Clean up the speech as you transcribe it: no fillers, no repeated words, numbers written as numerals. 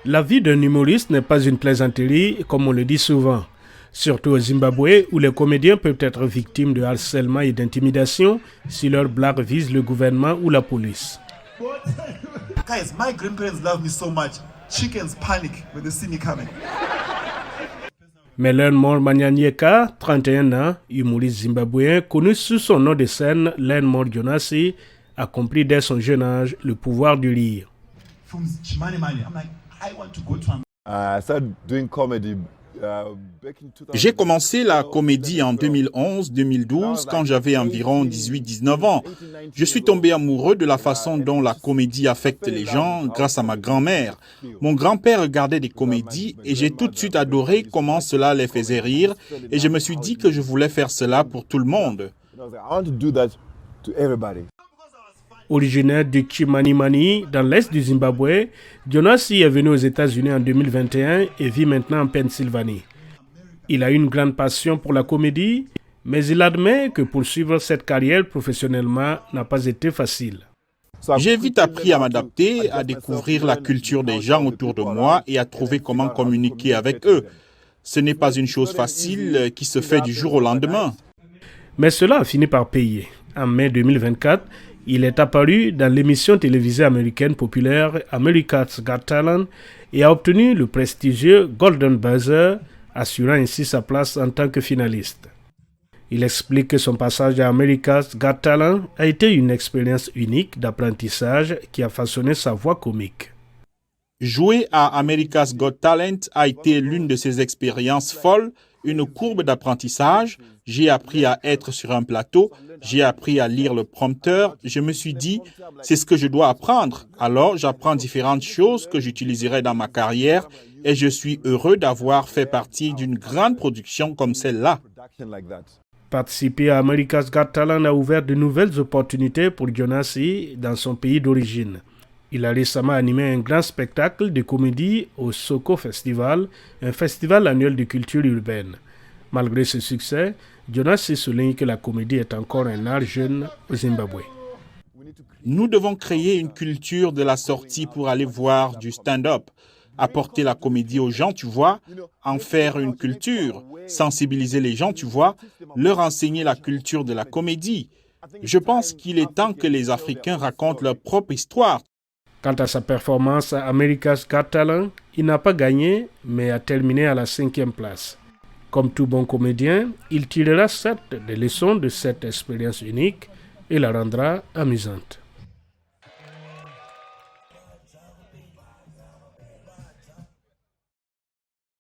La vie d'un humoriste n'est pas une plaisanterie, comme on le dit souvent. Surtout au Zimbabwe, où les comédiens peuvent être victimes de harcèlement et d'intimidation si leurs blagues visent le gouvernement ou la police. Guys, my grandparents love me so much. Chickens panic when they see me coming. Mais Lenmore Manyanyeka, 31 ans, humoriste zimbabwéen, connu sous son nom de scène Lenmore Jonasi, a compris dès son jeune âge le pouvoir du rire. From Chimani Mani, I'm like, I want to go to I started doing comedy back in 2000. J'ai commencé la comédie en 2011-2012 quand j'avais environ 18-19 ans. Je suis tombé amoureux de la façon dont la comédie affecte les gens grâce à ma grand-mère. Mon grand-père regardait des comédies et j'ai tout de suite adoré comment cela les faisait rire et je me suis dit que je voulais faire cela pour tout le monde. I was like, I want to do that to everybody. Originaire du Chimanimani, dans l'est du Zimbabwe, Jonasi est venu aux États-Unis en 2021 et vit maintenant en Pennsylvanie. Il a une grande passion pour la comédie, mais il admet que poursuivre cette carrière professionnellement n'a pas été facile. J'ai vite appris à m'adapter, à découvrir la culture des gens autour de moi et à trouver comment communiquer avec eux. Ce n'est pas une chose facile qui se fait du jour au lendemain. Mais cela a fini par payer. En mai 2024, il est apparu dans l'émission télévisée américaine populaire America's Got Talent et a obtenu le prestigieux Golden Buzzer, assurant ainsi sa place en tant que finaliste. Il explique que son passage à America's Got Talent a été une expérience unique d'apprentissage qui a façonné sa voix comique. Jouer à America's Got Talent a été l'une de ces expériences folles, une courbe d'apprentissage. J'ai appris à être sur un plateau, j'ai appris à lire le prompteur. Je me suis dit, c'est ce que je dois apprendre. Alors, j'apprends différentes choses que j'utiliserai dans ma carrière et je suis heureux d'avoir fait partie d'une grande production comme celle-là. Participer à America's Got Talent a ouvert de nouvelles opportunités pour Jonasi dans son pays d'origine. Il a récemment animé un grand spectacle de comédie au Soko Festival, un festival annuel de culture urbaine. Malgré ce succès, Jonasi souligne que la comédie est encore un art jeune au Zimbabwe. Nous devons créer une culture de la sortie pour aller voir du stand-up, apporter la comédie aux gens, tu vois, en faire une culture, sensibiliser les gens, tu vois, leur enseigner la culture de la comédie. Je pense qu'il est temps que les Africains racontent leur propre histoire. Quant à sa performance à America's Got Talent, il n'a pas gagné, mais a terminé à la 5e place. Comme tout bon comédien, il tirera certes des leçons de cette expérience unique et la rendra amusante.